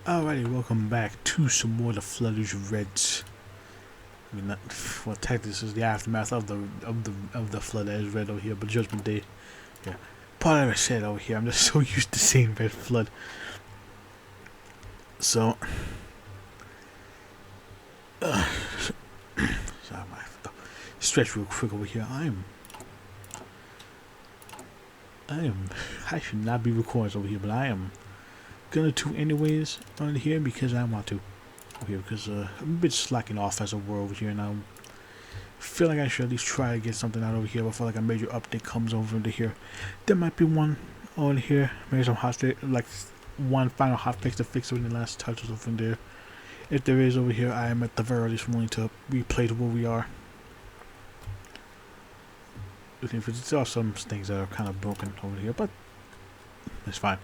Alrighty, welcome back to some more of the Floodage Reds. I mean, not, well, technically this is the aftermath of the flood that is red over here, but Judgment Day. Yeah, part of it said over here. I'm just so used to seeing red flood. So, sorry, my stretch real quick over here. I should not be recording over here, but I am gonna do anyways on here because I want to. Okay, because I'm a bit slacking off as a world over here, and I feel like I should at least try to get something out over here before like a major update comes over into here. There might be one on here, maybe some hot fix, like one final hot fix to fix within the last touch or something there. If there is over here, I am at the very least willing to replay to where we are. Okay, there are some things that are kind of broken over here, but it's fine.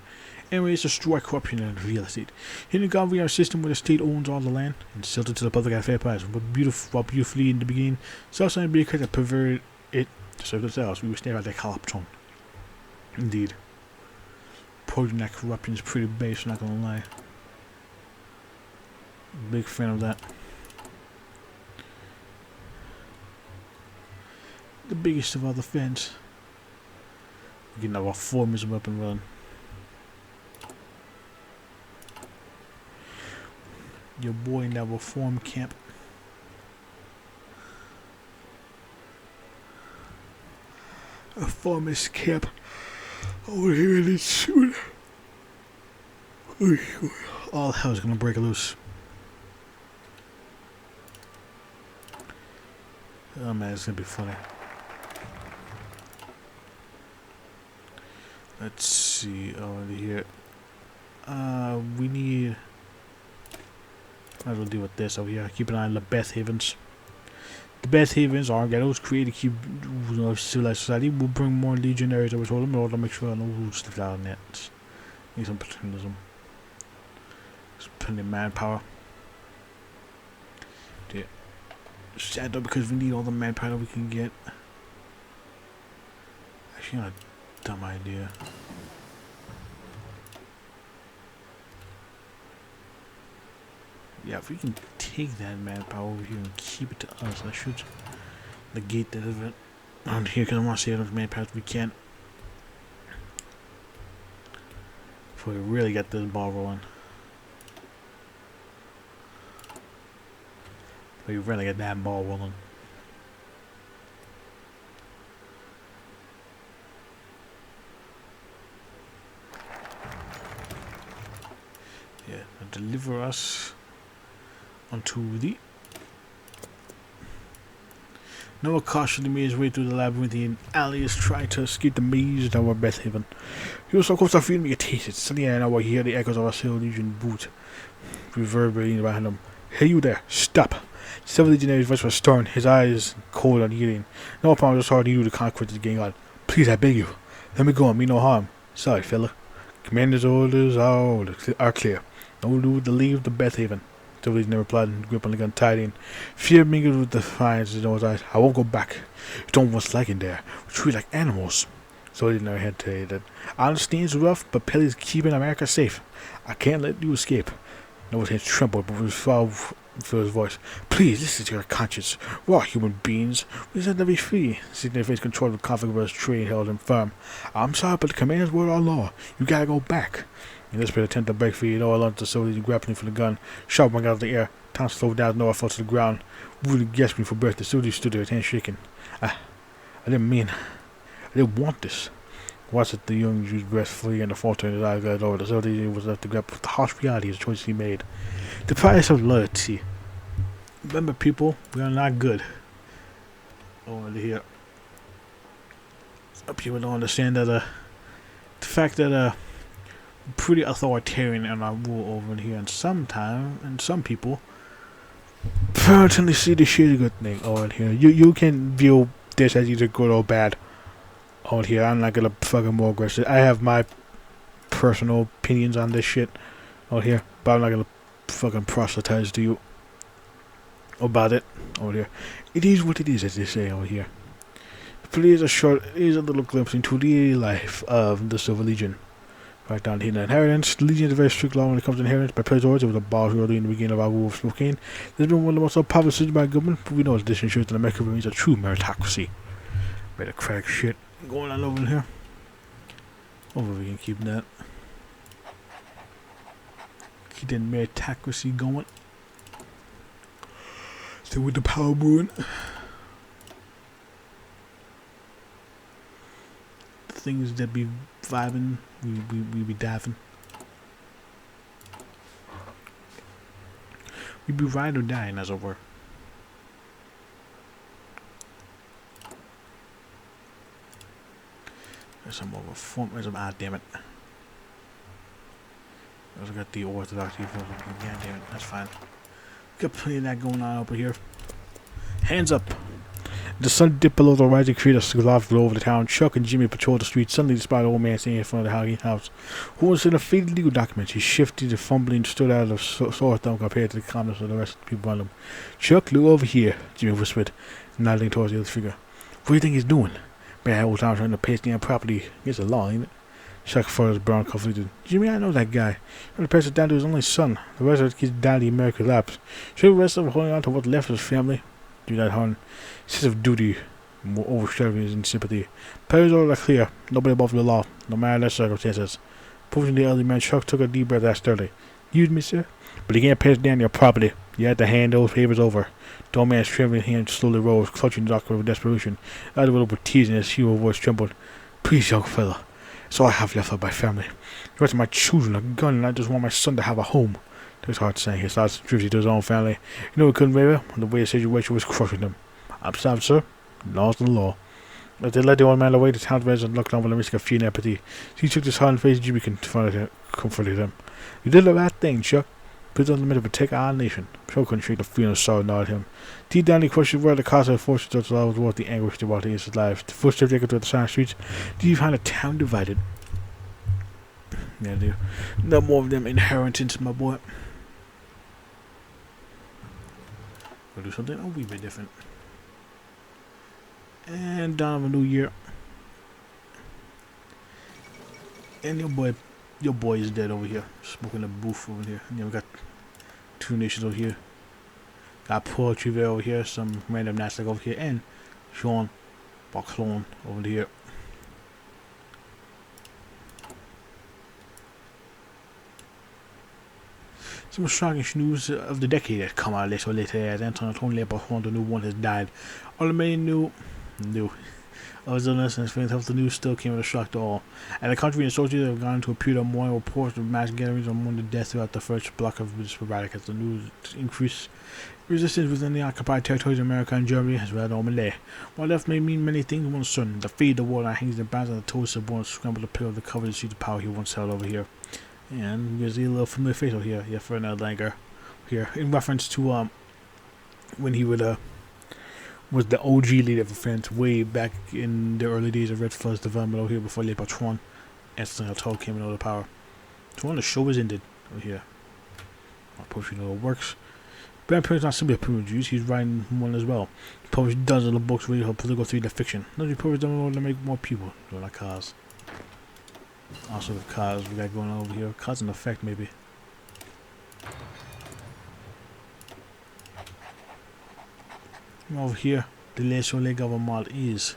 Anyways, destroy corruption and real estate. In the God, we are a system where the state owns all the land and sells it to the public at a fair price. But beautifully in the beginning, self-centered bureaucrats that perverted it to serve themselves. We would stare at that corruption. Indeed. Purging that corruption is pretty base, not gonna lie. Big fan of that. The biggest of all the fans. Getting our formalism up and running. Your boy in that reform camp. A reformist camp over here in it soon. All hell's gonna break loose. Oh man, it's gonna be funny. Let's see over here. We need. Might as well deal with this over here. Keep an eye on the Beth Havens. The Beth Havens are ghettos created to keep civilized society. We'll bring more legionaries over to them in order to make sure I know who's left out of that. Need some paternalism. There's plenty of manpower. Yeah. Sad though because we need all the manpower we can get. Actually, not a dumb idea. Yeah, if we can take that manpower over here and keep it to us, that should negate that event on here because I want to save as much manpower as we can. Before we really get this ball rolling. We really get that ball rolling. Yeah, deliver us onto the. Noah cautiously made his way through the labyrinthian alleys, trying to escape the maze that were Beth Haven. He was so close to feeling irritated. Suddenly, I know I hear the echoes of a Civil Legion boot reverberating behind him. Hey, you there! Stop! The Civil Legionary's voice was stern, his eyes cold and yielding. No problem, just hard he knew the consequences getting on. Please, I beg you, let me go and mean no harm. Sorry, fella. Commander's orders are clear. No need to leave the Beth Haven. Civil Legionary replied and grip on the gun tight in. Fear mingled with defiance in his eyes. I won't go back. You don't what's like in there. We treat like animals. Civil Legionary hesitated. I understand it's rough, but Pelly's keeping America safe. I can't let you escape. Noah's hands trembled, but was far for his voice. Please, listen to your conscience. We're all human beings. We deserve to be free. Signature face control of the conflict with his tree held him firm. I'm sorry, but the commander's word are law. You gotta go back. In this attempt to break free, Noah launched the soldier grappling for the gun. Shot went out of the air. Tom slowed down. Noah fell to the ground, really gasping for breath. The soldier stood there, his hands shaking. I didn't want this. Watched it, the young Jew's breath flee and the falter in his eyes got over. The soldier was left to grapple with the harsh reality of the choice he made. The price of loyalty. Remember, people, we are not good. Over here. Some people don't understand that the fact that pretty authoritarian in our rule over here, and some people personally see this shit as a good thing over here. You can view this as either good or bad over here. I'm not gonna fucking more aggressive. I have my personal opinions on this shit over here, but I'm not gonna fucking proselytize to you about it over here. It is what it is, as they say over here. But it is a little glimpse into the life of the Silver Legion. Right down here in the inheritance. The Legion is a very strict law when it comes to inheritance. By Predators, it was a boss early in the beginning of our war of Spokane. There's been one of the most popular decisions by government, but we know this ensures that America remains a true meritocracy. Meritocratic shit going on over here. Hopefully we can keep that. Keep that meritocracy going. Still with the power brewing. Things that be vibing, we be diving. We be ride or dying, as it were. There's some over form. There's some damn it. I also got the orthodox people. Yeah, damn it, that's fine. Got plenty of that going on over here. Hands up. The sun dipped below the rising creek of lava over the town. Chuck and Jimmy patrolled the street. Suddenly, they spotted an old man standing in front of the Halloween house, who was in a faded legal document. He shifted, fumbling, stood out of sore thumb compared to the calmness of the rest of the people around him. Chuck, look over here, Jimmy whispered, nodding towards the other figure. What do you think he's doing? Bad old town trying to paste the property against the law, ain't it? Chuck furrowed his brown conflicted. Jimmy, I know that guy. He passed it down to his only son. The rest of his daddy American lapse. Should the rest of him holding on to what left of his family? Do that, hon. Sense of duty more overshadowing his sympathy. Powers are clear. Nobody above the law, no matter the circumstances. Pushing the elderly man, Chuck took a deep breath after sternly. Excuse me, sir, but you can't pass down your property. You have to hand those papers over. The old man's trembling hand slowly rose, clutching the document with desperation. Out of it with tears in his human voice trembled. Please, young fella. It's all I have left of my family. The rest of my children, a gun, and I just want my son to have a home. It was hard saying. His thoughts drifted to his own family. You know he couldn't marry her, and the way the situation was crushing him. I'm sorry, sir. Law's the law. As they led the old man away, the town residents looked on with a risk of fear and apathy. He took his hard face. Jimmy comforted him. You did the right thing, Chuck. Put on the limit to protect our nation. Chuck couldn't shake the feeling of sorrow gnawed him. Deep down, he questioned whether the cause of the forces of the law was worth the anguish they brought against his life. The footsteps echoed through the silent streets. Deep behind a town divided. Yeah, dude. No more of them inheritance, my boy. We'll do something a wee bit different. And dawn of a new year. And your boy is dead over here. Smoking a booth over here. And then we got two nations over here. Got poetry there over here. Some random Nasdaq over here. And Sean Barclone over here. Some shocking news of the decade has come out later as Anton Tony Barclone, the new one, has died. All the many new Others illness and his health, the news still came as a shock to all. And the country and associates have gone into a period of mourning. Reports of mass gatherings on one of deaths throughout the first block of this sporadic as the news increased. Resistance within the occupied territories of America and Germany has rather Malay. While death may mean many things, one certain. The fate of the war that hangs in the balance, and the toes of born scramble to pick up the cover to see the power he once held over here. And there's a little familiar face over here, yeah, for another Langer here, in reference to when he would was the OG leader of the French way back in the early days of Red Fuzz development over here before Le Patron and Tall came into the power. So when the show was ended over here, I'll push you know it works. Brand Perry's not simply a primitive Jews, he's writing one as well. He published dozens of books really political theater fiction. Not he published them in order to make more people doing like cars. Also with cars we got going on over here. Cause and effect maybe. Over here, the Les government is.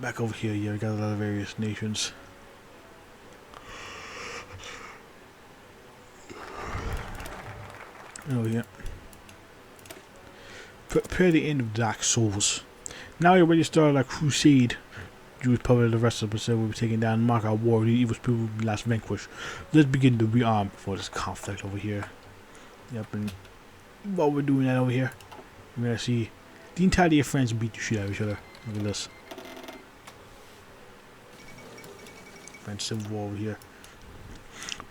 Back over here, yeah, we got a lot of various nations. Over here. Prepare the end of Dark Souls. Now you're ready to start a crusade. Jewish public, the rest of us will be taking down, mark our war, the evil people will be last vanquished. Let's begin to rearm before this conflict over here. Yep, and while we're doing that over here, we're gonna see the entirety of France beat the shit out of each other. Look at this. French Civil War over here.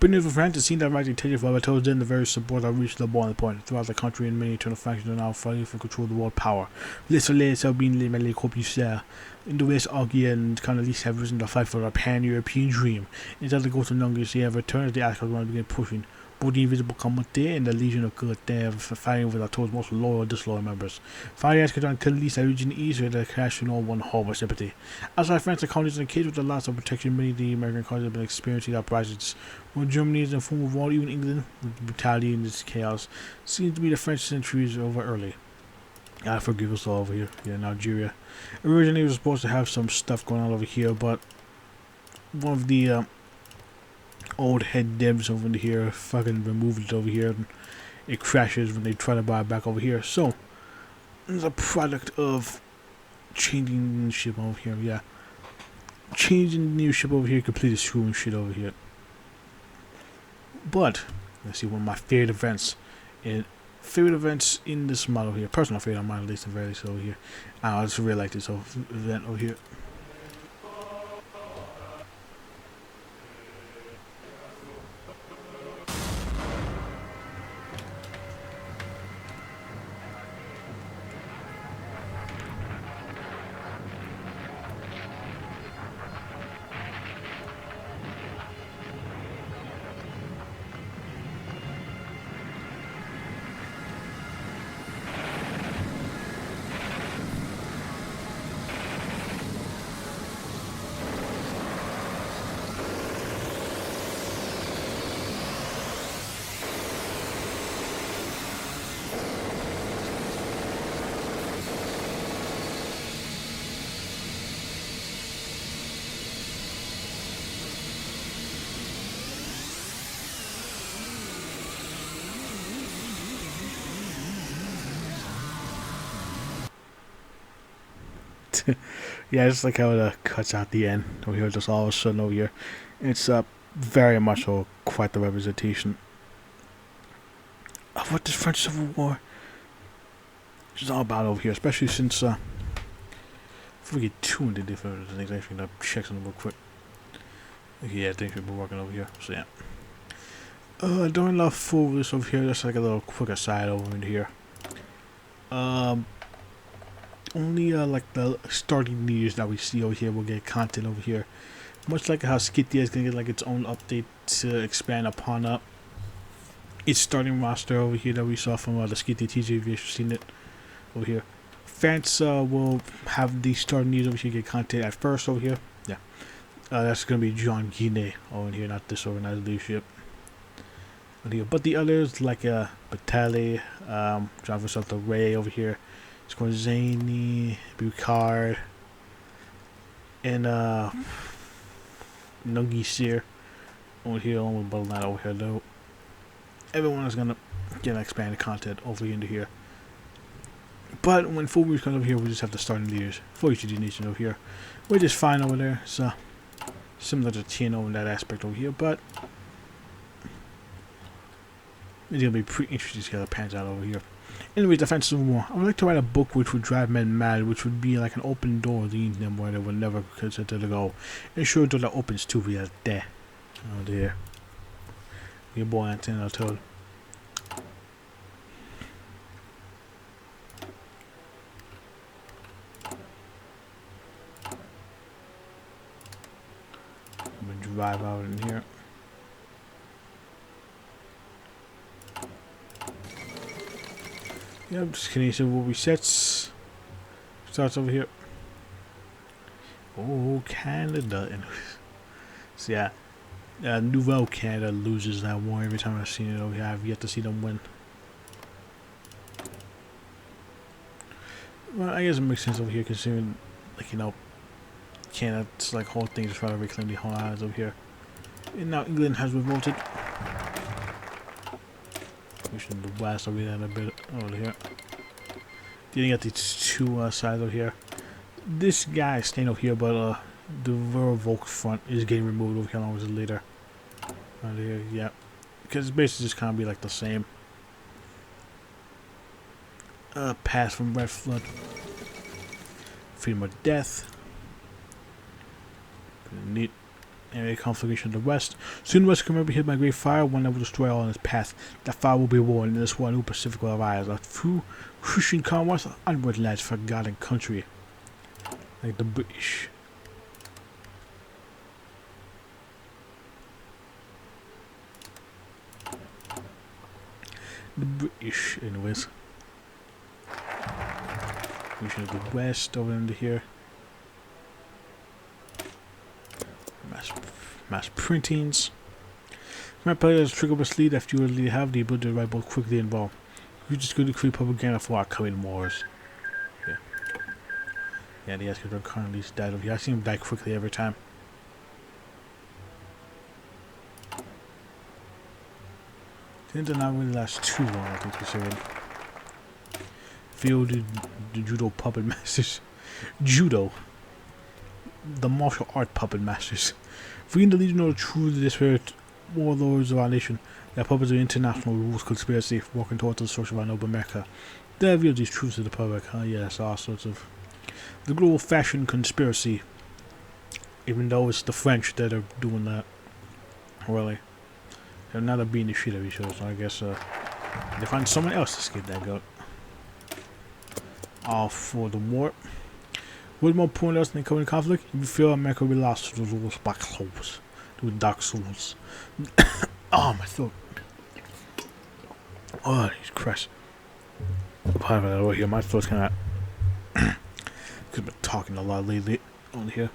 But news for France, it seemed that rising tension for towards then the various support have reached the boiling point. Throughout the country and many internal factions are now fighting for control of the world power. Les soleils have been les mêlés compulsaires. In the West, Augie and Connolise have risen to fight for a pan-European dream. Instead of the ghost of Nungus, they have returned as the Ashcars want to begin pushing both the Invisible Commonwealth and the Legion of Good there fighting with Ato's most loyal and disloyal members. Finally, as could kill at least the region east where they crashed in all one harbor sympathy. Outside France, the colonies engaged with the loss of protection. Many of the American colonies have been experiencing uprisings. When Germany is in full war, even England, with the brutality and this chaos, seems to be the French centuries over early. God forgive us all over here. Yeah, in Algeria. Originally, we were supposed to have some stuff going on over here, but one of the old head devs over here fucking removed it over here, and it crashes when they try to buy it back over here. So, it's a product of changing the ship over here. Yeah, changing the new ship over here, completely screwing shit over here. But let's see, one of my favorite events in this model here, personal favorite of mine, at least the very least over here. I just really like this whole event over here. Yeah, it's like how it cuts out the end over here, just all of a sudden over here. It's very much so quite the representation of what the French Civil War is all about over here, especially since if we get too into different things, actually gonna check something real quick. Okay, yeah, things we've been working over here. So yeah. During the full this over here, just like a little quick aside over in here. Only like the starting news that we see over here will get content over here. Much like how Skythia is gonna get like its own update to expand upon its starting roster over here that we saw from the Skythia TJ, if you've seen it over here. France will have the starting news over here get content at first over here. Yeah. That's gonna be John Guinea over here, not this organized leadership. Here. But the others like Batali, John Vasalta Ray over here. Scorzani, Bucard, and Nungi Sear over here, along with Bottle over here though. Everyone is gonna get expanded content over into here. But when full release comes over here, we just have the starting leaders for each of these nations over here. Which is fine over there. So similar to TNO in that aspect over here, but it's gonna be pretty interesting to see how it pans out over here. Anyways, Defensive War. I would like to write a book which would drive men mad, which would be like an open door leading them where they would never consider to go. Ensure door that opens to be out there. Oh dear. Your boy Antenna Toad. I'm gonna drive out in here. Yep, just Canadian Civil War resets. Starts over here. Oh, Canada. So yeah, Nouvelle Canada loses that war every time I've seen it over here. I've yet to see them win. Well, I guess it makes sense over here considering, like, you know, Canada's like whole thing is trying to reclaim the whole islands over here. And now England has revolted. Pushing the west over there a bit over here. Dealing at these two sides over here. This guy is staying over here, but the Vervolk front is getting removed over here along with the leader. Right here, yeah. Because it's basically just kind of be like the same. Pass from Red Flood. Freedom or Death. Neat. Area conflagration to the west. Soon the west can be hit by a great fire, one that will destroy all in its path. That fire will be war, and in this war, new Pacific will arise. A true Christian commonwealth, onward lads, forgotten country. Like the British. the British, anyways. We should have the West over into here. Mass printings. My players trigger up a sleeve after you really have the ability to write both quickly and well. You just go to create propaganda for our coming wars. Yeah. Yeah, the Escort are currently died over here. I see him die quickly every time. Things are not really last too long, I think, considering. Feel the judo puppet masters. Judo. The martial art puppet masters. Freeing the Legion of the truly desperate warlords of our nation. Their puppets of international rules conspiracy working towards the destruction of our noble America. They reveal these truths to the public. Yes, all sorts of the global fashion conspiracy. Even though it's the French that are doing that. Really. They're not beating the shit out of each other, so I guess they find someone else to skip that goat. All for the war. What more point else in the coming conflict? If you feel America will be lost to the rules black souls. To the dark souls. Oh, my throat. Oh, Jesus Christ. Part of that over here, my throat's kinda because I've been talking a lot lately on here.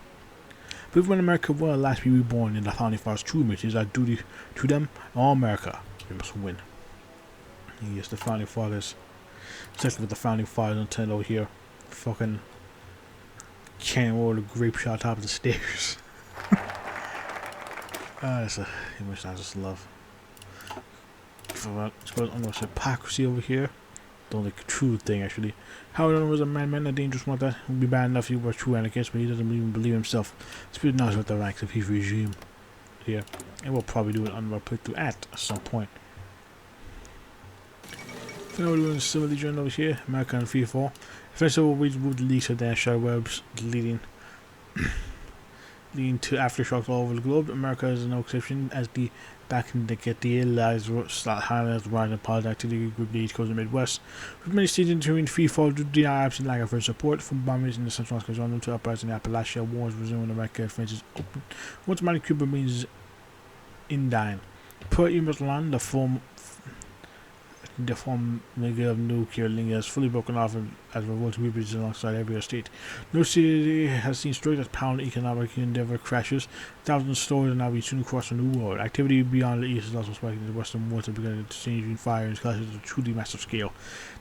But when America will at last be reborn in the founding fathers' true image, it is our duty to them, all America. We must win. Yes, the founding fathers. Especially with the founding fathers intent over here. Fucking can't roll the grape shot top of the stairs. That's a image I just love. I suppose I'm gonna say hypocrisy over here. The only true thing, actually. Howard was a man, a dangerous one that would be bad enough if he were true anarchist, but he doesn't even believe himself. Spirit knows what the ranks of his regime here. And we'll probably do it on our playthrough at some point. So now we're doing Civil Legion over here, America and Free Fall. First of all, we moved the leaks of the shadow webs leading to aftershocks all over the globe. America is no exception, as the back in the allies highlights rising positive activity group the East Coast and Midwest. With many states entering free fall due to the absent lack of first support from bombers in the Central Arizona to uprising in Appalachia. Wars resuming America fences open. Once mighty Cuba remains in dying. Per email land, the form mega of nuclear link has fully broken off as revolt rebridges alongside every state. No city has seen straight as pound economic endeavor crashes. Thousands of stores are now being soon across a new world. Activity beyond the east is also spiking in the western world to begin exchanging fire and clashes at a truly massive scale.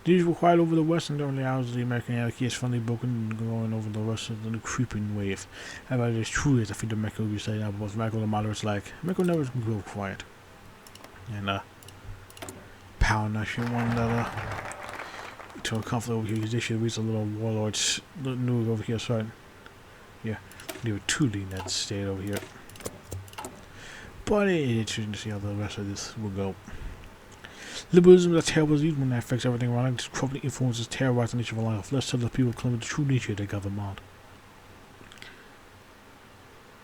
The news required over the west and the early hours of the American anarchy is finally broken and growing over the rest of the creeping wave. However, it is truly as I think America will be saying out both radical and moderates like America never grow quiet. And pound that shit one that to a conflict over here because they should reach a little warlords new over here, sorry. Yeah, they were two leading that state over here. But it's interesting to see how the rest of this will go. Liberalism is a terrible disease when that affects everything around it. This corrupting influences terrorize the nature of life. Let's tell the people claim the true nature of the government.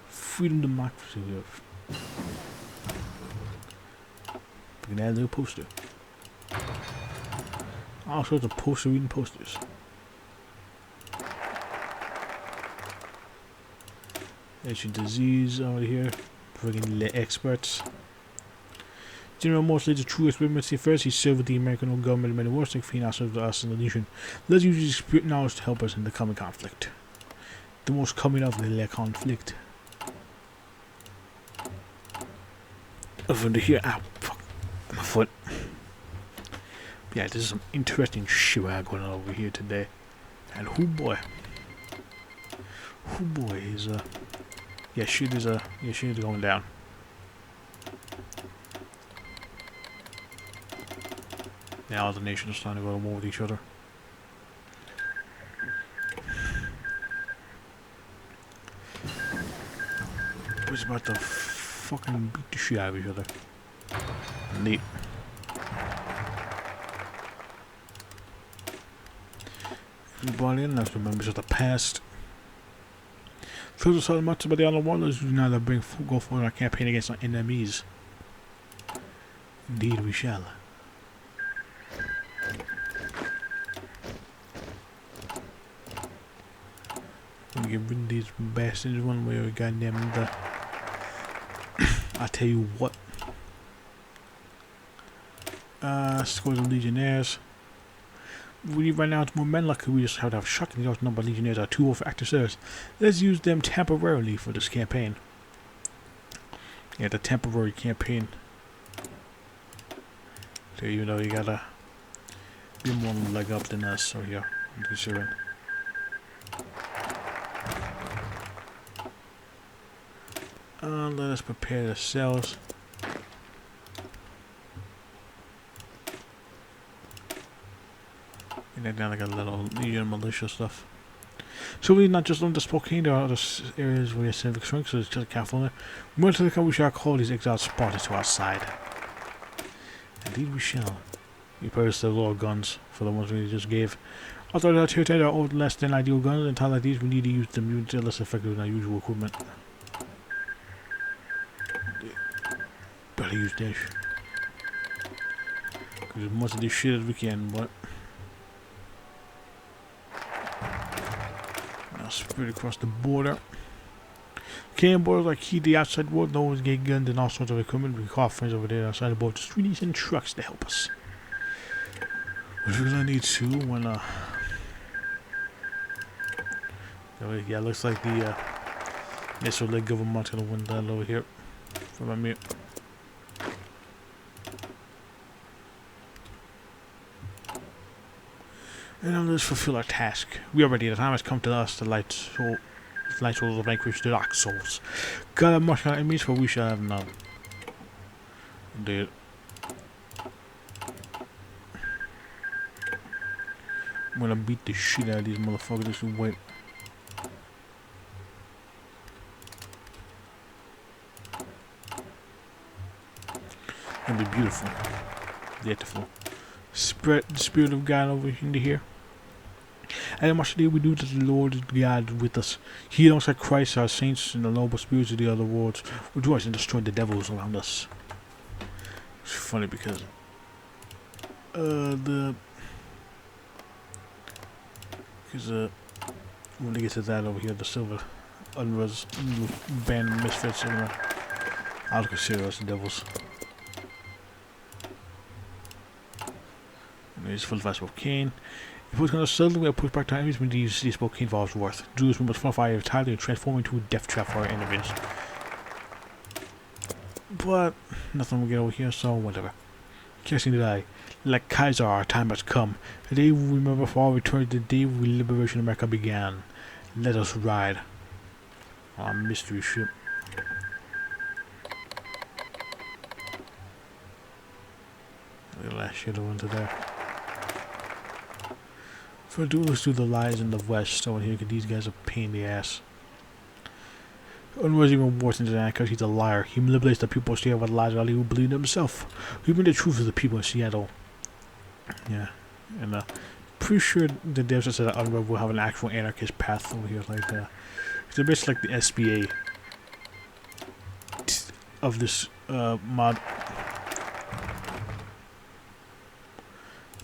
Freedom democracy here. Look at that little poster. All sorts of poster reading posters. Ancient disease over here. Friggin' experts. General mostly the true experiments first. He served with the American government in many wars, like he now serves us in the nation. Let's use his spirit knowledge to help us in the coming conflict. The most coming of the conflict. Over to here. Ow, fuck. My foot. Yeah, this is some interesting shit going on over here today. And who boy is yeah, shit is going down. Now all the nations are starting to go to war with each other. Who's about to fucking beat the shit out of each other? Neat. Everybody in us remembers of the past. Tells us so much about the other warlords who now go for our campaign against our enemies. Indeed we shall. We get rid of these bastards one way or goddamn another. I tell you what. Scores of legionnaires. We need right now more men lucky. We just have to have a shocking number of legionnaires are too old for active service. Let's use them temporarily for this campaign. Yeah, the temporary campaign. So even though you gotta be more leg up than us, so yeah, I'm considering. Let us prepare the cells. And then down like a little Legion militia stuff. So we not just on the Spokane, there are other areas where civic strength, so it's just California. We want to look how we shall call these exiled Spartans to our side. Indeed we shall. We purchased the little guns for the ones we just gave. Although our territory are old less than ideal guns, and times like these we need to use them until less effective than our usual equipment. Better use this. Cause as much of this shit as we can, but now spread across the border. Cannon borders are key to the outside world. No one's getting guns and all sorts of equipment. We call friends over there outside the border. Just really send trucks to help us. Which we're gonna need to when yeah, looks like the Israeli government's gonna win that over here from Amir. And now let's fulfill our task. We are ready. The time has come to us to light souls of vanquish the dark souls. God have much our enemies, for we shall have none. Indeed. I'm gonna beat the shit out of these motherfuckers. Just wait. It'll be beautiful. Beautiful. Spread the Spirit of God over into here. And much today we do that the Lord God with us. He alongside Christ, our saints, and the noble spirits of the other worlds, rejoice and destroy the devils around us. It's funny because when they get to that over here, the silver unres band of misfits, I'll consider us the devils. It's full of Spokane. If we're going to suddenly we push back to enemies, we need to use the Spokane for its worth. Do this, we must fortify entirely and transform into a death trap for our enemies. But nothing will get over here, so whatever. Casting the eye. Like Kaiser, our time has come. The day we remember for our return to the day when liberation of America began. Let us ride. Our mystery ship. Look at that shit over into there. For duelists do the lies in the west, so here these guys are a pain in the ass. Unworthy even worse than that because he's a liar. He manipulates the people of Seattle with lies while he will believe in himself. We bring the truth of the people in Seattle. Yeah. And pretty sure the devs that said that Unreal will have an actual anarchist path over here like that. It's basically like the SBA of this mod.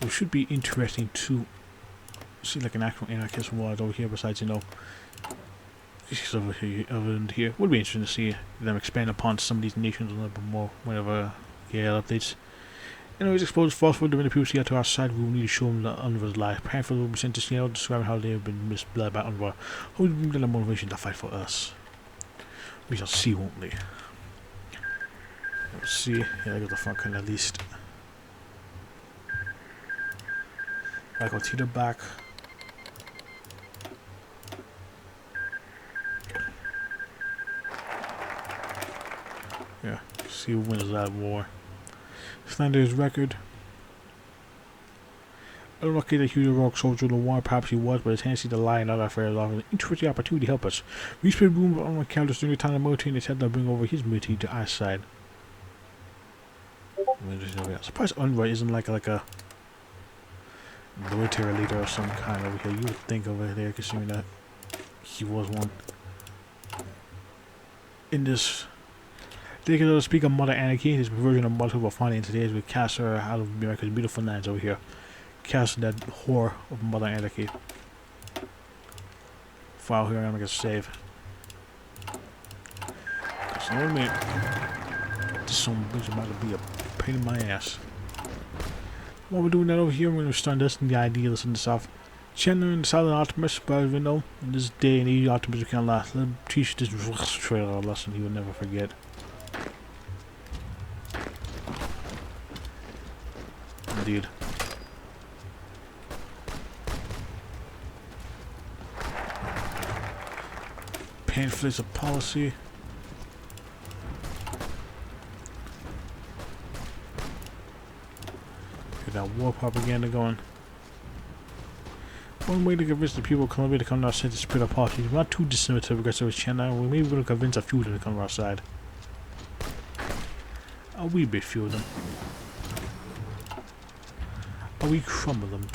It should be interesting to see like an actual anarchist mod over here besides, you know, this over here. Would be interesting to see them expand upon some of these nations a little bit more whenever GL updates. Anyways, expose falsehood to the people Seattle to our side. We will need to show them the Unreal's lie. Pamphlet will be sent to Seattle describing how they have been misled by Unreal. Who will give them the motivation to fight for us? We shall see, won't we? Let's see. Yeah, I got the front kind at least. I go to the back. Yeah, see who wins that war. Slender's record. Unlucky that he was a rock soldier in the war, perhaps he was, but his tendency to lie and other affairs offered an interesting opportunity to help us. We spread rumors on encounters during the time of the military and they said they'll bring over his military to our side. I'm surprised Unruh isn't like a military leader of some kind over here. You would think over there, considering that he was one. In this, they can speak of Mother Anarchy. His version of motherhood will find in today's with cast her out of America's beautiful lands over here. Cast that whore of Mother Anarchy. File here, I'm gonna save. Cause no man, this son bitch about to be a pain in my ass. While we're doing that over here, we're going to start testing the idealists in the south. Chandler and the silent optimist, but as we know, in this day and age, optimism can't last. Let him teach this trailer a lesson he will never forget. Indeed. Painfully of policy. Get that war propaganda going. One way to convince the people of Colombia to come to our side to spread our policy. We're not too dissimilar to aggressive as China. We're maybe going to convince a few of them to come to our side. A wee bit few of them. A wee crumb of them.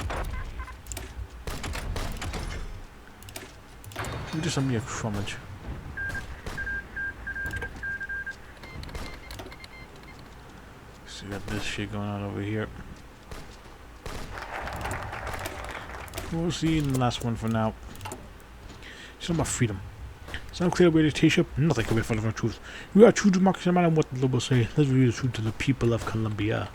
Just a mere crummage. So we got this shit going on over here. We'll see in the last one for now. It's about freedom. It's not clear about dictatorship. Nothing can be further from the truth. We are true democracy no matter what the liberals say. Let's reveal the truth to the people of Colombia.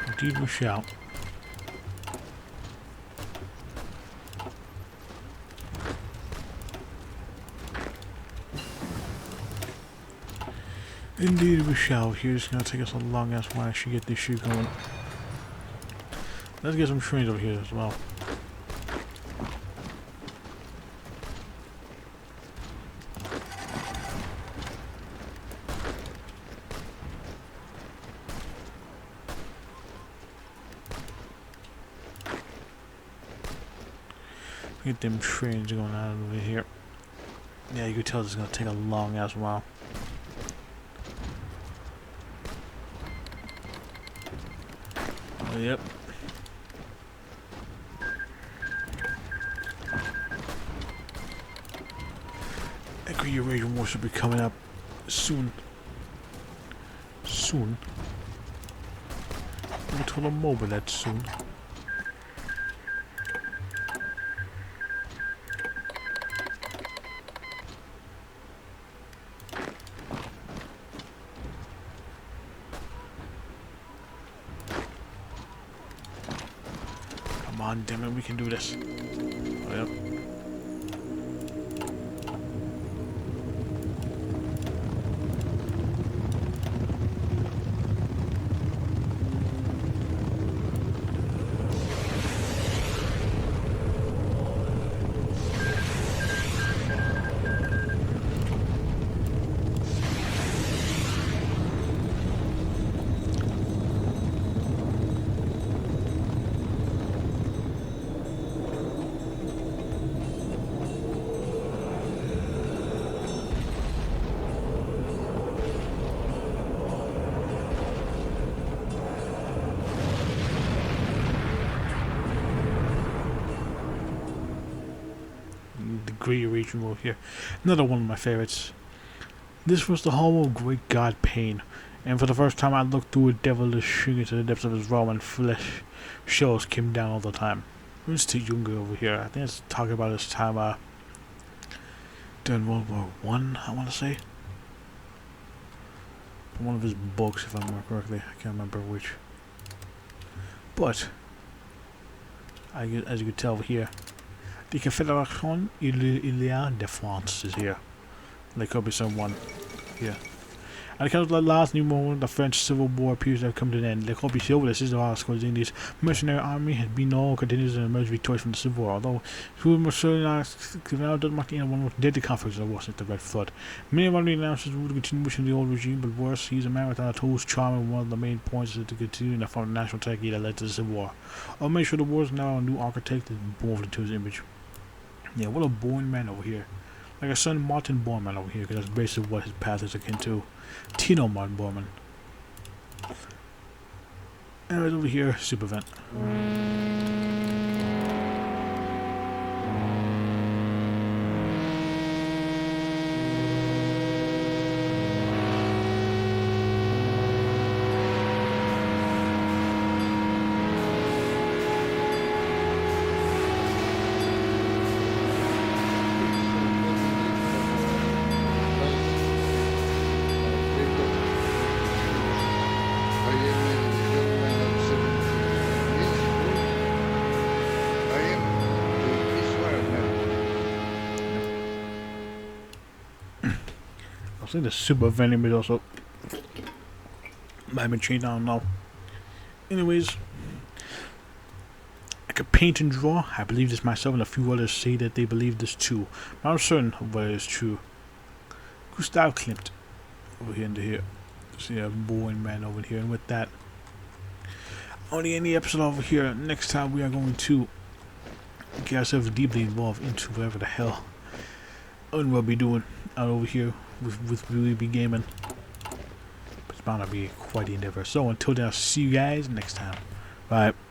Indeed we shall. Indeed we shall. Here's gonna take us a long ass while I should get this shit going. Let's get some trains over here as well. Get them trains going on over here. Yeah, you can tell this is gonna take a long ass while. Yep. Angry Eurasian War should be coming up soon. Soon? I'm told I'm mobile that soon. Come on, damn it, we can do this. Oh, yep. Great Eurasian War here. Another one of my favorites. This was the home of great god Pain, and for the first time I looked through a devilish shrink into the depths of his realm, and flesh shells came down all the time. Let's take Junga over here. I think it's talking about his time during World War One, I want to say. From one of his books, if I remember correctly. I can't remember which. But as you can tell over here, the Confédération Illéale de France is here. There could be someone here. And because of the last new moment, the French Civil War appears to have come to an end. Le Corps over this is the last squad in this mercenary army has been all continues and emerged victorious from the Civil War, although who must certainly now doesn't mark the end of one of the deadly conflicts that was since the Red Flood. Many of our announcers would continue pushing the old regime, but worse, he's a man without a tools, charm, and one of the main points is to continue the form of national technique that led to the Civil War. I'll make sure the war is now a new architect is born into his image. Yeah, what a born man over here. Like a son Martin Bormann over here, because that's basically what his path is akin to. Tino Martin Bormann. And right over here, super event. think the super venom is also might have been changed. I don't know. Anyways, I could paint and draw. I believe this myself, and a few others say that they believe this too. But I'm certain of what is true. Gustav Klimt over here into here. See a boring man over here, and with that, only any episode over here. Next time we are going to get ourselves deeply involved into whatever the hell we'll be doing out over here with we'll be gaming. It's bound to be quite the endeavor. So until then, I'll see you guys next time. Bye.